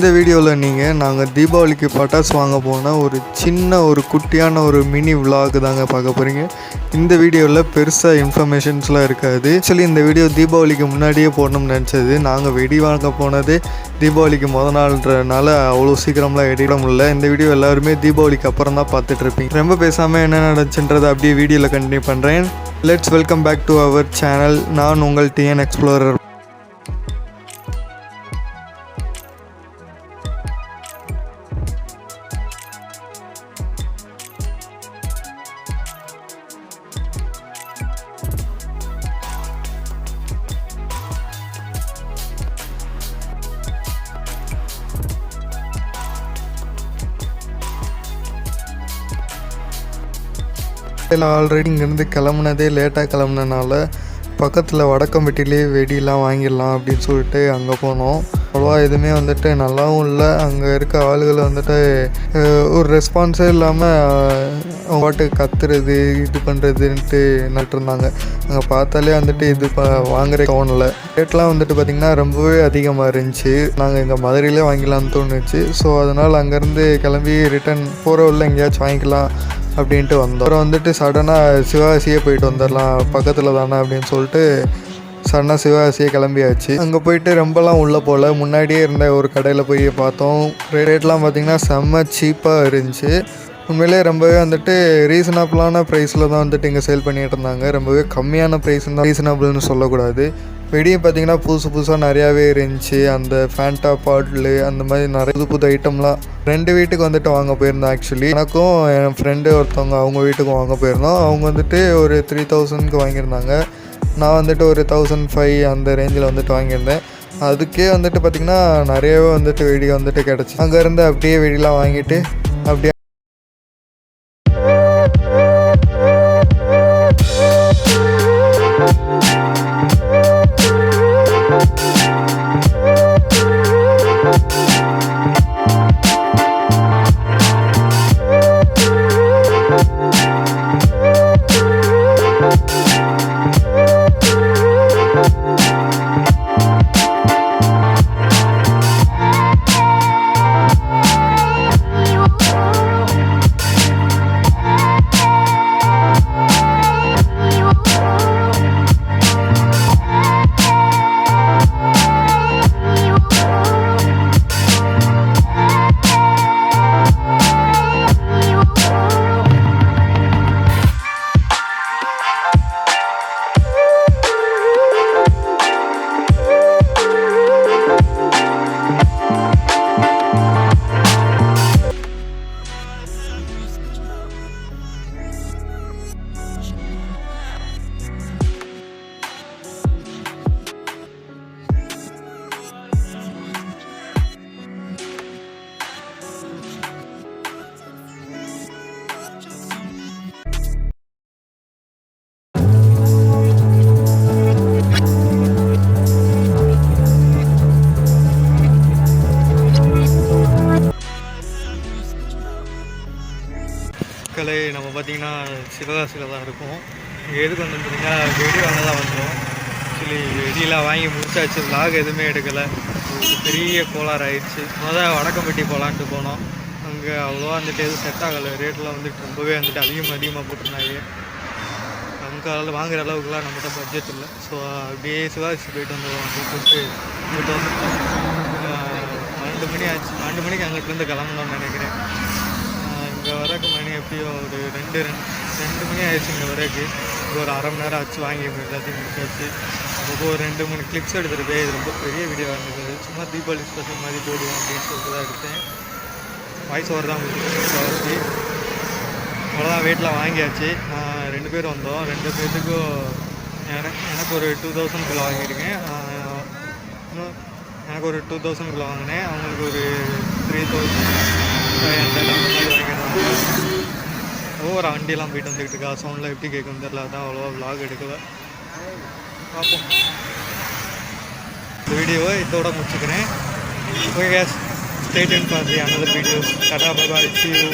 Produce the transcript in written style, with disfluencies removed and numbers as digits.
இந்த வீடியோவில் நாங்கள் தீபாவளிக்கு பட்டாசு வாங்க போனால் ஒரு குட்டியான ஒரு மினி விலாக் தாங்க பார்க்க போகிறீங்க. இந்த வீடியோவில் பெருசாக இன்ஃபர்மேஷன்ஸ்லாம் இருக்காது. ஆக்சுவலி இந்த வீடியோ தீபாவளிக்கு முன்னாடியே போடணும்னு நினச்சது. நாங்கள் வெடி வாங்க போனதே தீபாவளிக்கு நாள்ன்றனால அவ்வளோ சீக்கிரம்லாம் எடிட முடியல. இந்த வீடியோ எல்லாருமே தீபாவளிக்கு அப்புறம் தான் பார்த்துட்டு இருப்பீங்க. ரொம்ப பேசாமல் என்ன நடந்துச்சுன்றதை அப்படியே வீடியோவில் கண்டினியூ பண்ணுறேன். Let's welcome back to our channel. நான் உங்கள் டிஎன் எக்ஸ்ப்ளோரர். ஆல்ரெடி இங்கேருந்து கிளம்புனதே லேட்டாக கிளம்புனனால பக்கத்தில் வடக்கம்பட்டிலே வெடிலாம் வாங்கிடலாம் அப்படின்னு சொல்லிட்டு அங்கே போனோம். அவ்வளோவா எதுவுமே நல்லாவும் இல்லை. அங்கே இருக்க ஆளுகள் ஒரு ரெஸ்பான்ஸே இல்லாமல் அவங்க பாட்டுக்கு கத்துறது இது பண்ணுறதுன்ட்டு நட்டுருந்தாங்க. அங்கே பார்த்தாலே இது வாங்குற தோணலை. ரேட்லாம் பார்த்திங்கன்னா ரொம்பவே அதிகமாக இருந்துச்சு. நாங்கள் இங்கே மதுரையிலே வாங்கிக்கலாம்னு தோணுச்சு. ஸோ அதனால் அங்கேருந்து கிளம்பி ரிட்டன் போகிற உள்ள எங்கேயாச்சும் வாங்கிக்கலாம் அப்படின்ட்டு வந்தோம். அப்புறம் சடனாக சிவகாசியே போயிட்டு வந்துடலாம், பக்கத்தில் தானே அப்படின்னு சொல்லிட்டு சடனாக சிவகாசியே கிளம்பியாச்சு. அங்கே போயிட்டு ரொம்பலாம் உள்ளே போகல. முன்னாடியே இருந்த ஒரு கடையில் போய் பார்த்தோம். ரேட்லாம் பார்த்திங்கன்னா செம்ம சீப்பாக இருந்துச்சு. உண்மையிலே ரொம்பவே ரீசனபிளான ப்ரைஸில் தான் இங்கே சேல் பண்ணிகிட்டு இருந்தாங்க. ரொம்பவே கம்மியான ப்ரைஸ்ன்னு தான், ரீசனபிள்னு சொல்லக்கூடாது. வெடியும் பார்த்திங்கன்னா புதுசாக நிறையாவே இருந்துச்சு. அந்த ஃபேண்டா பாட்டிலு அந்த மாதிரி நிறைய புது ஐட்டம்லாம் 2 வீட்டுக்கு வாங்க போயிருந்தோம். ஆக்சுவலி எனக்கும் என் ஃப்ரெண்டு ஒருத்தவங்க அவங்க வீட்டுக்கும் வாங்க போயிருந்தோம். அவங்க ஒரு 3000க்கு வாங்கியிருந்தாங்க. நான் ஒரு 1500 அந்த ரேஞ்சில் வாங்கியிருந்தேன். அதுக்கே பார்த்திங்கன்னா நிறையவே வெடி கிடச்சி. அங்கேருந்து அப்படியே வெடிலாம் வாங்கிட்டு அப்படியே நம்ம பார்த்திங்கன்னா சிவகாசியில் தான் இருக்கும். எதுக்கு பார்த்திங்கன்னா வெடி வாங்க தான் வந்தோம். ஆக்சுவலி வெடியெலாம் வாங்கி முடிச்சாச்சு. விலாக் எதுவுமே எடுக்கலை. பெரிய கோளாறு ஆயிடுச்சு. வடக்கம்பட்டி போகலான்ட்டு போனோம். அங்கே அவ்வளோவா எதுவும் செட் ஆகலை. ரேட்லாம் ரொம்பவே அதிகமாக போட்டிருந்தாங்க. அங்கே வாங்குகிற அளவுக்குலாம் நம்மகிட்ட பட்ஜெட் இல்லை. ஸோ அப்படியே சிவகாசி போயிட்டு வந்துடுவோம் அப்படின்னு சொல்லிட்டு போயிட்டு வந்துட்டோம். 2 மணி ஆச்சு. 2 மணிக்கு அங்கிட்டிருந்து கிளம்பணும்னு நினைக்கிறேன். இங்கே வரக்கு மணி எப்படியோ ஒரு 2 மணி ஆயிடுச்சு. இங்கே வரக்கு ஒரு அரை மணி நேரம் ஆச்சு. வாங்கி எல்லாத்தையும் முடிச்சாச்சு. அப்போ ஒரு 2-3 கிளிப்ஸ் எடுத்துகிட்டு போய் இது ரொம்ப பெரிய வீடியோ இருந்தது. சும்மா தீபாவளி ஸ்பெஷல் மாதிரி போடுவோம் அப்படின்னு சொல்லிட்டு தான் எடுத்தேன். வாய்ஸ் ஓவர் தான் முடிச்சு. அவ்வளோதான். வெயிட்லாம் வாங்கியாச்சு. 2 பேர் வந்தோம். 2 பேர்த்துக்கும் எனக்கு ஒரு 2000 வாங்கியிருக்கேன். எனக்கு ஒரு 2000 வாங்கினேன். அவங்களுக்கு ஒரு 3500 வாங்கியிருந்தாங்க. ஒவ்வொரு வண்டியெல்லாம் போயிட்டு வந்துக்கிட்டு இருக்கா. சவுண்டில் எப்படி கேட்கும் தெரியல. அதான் அவ்வளோவா விலாக் எடுக்கலை. பார்ப்போம். இந்த வீடியோவை இதோட முடிச்சுக்கிறேன். Okay guys, stay tuned for the another videos. டாடா பை பை, see you.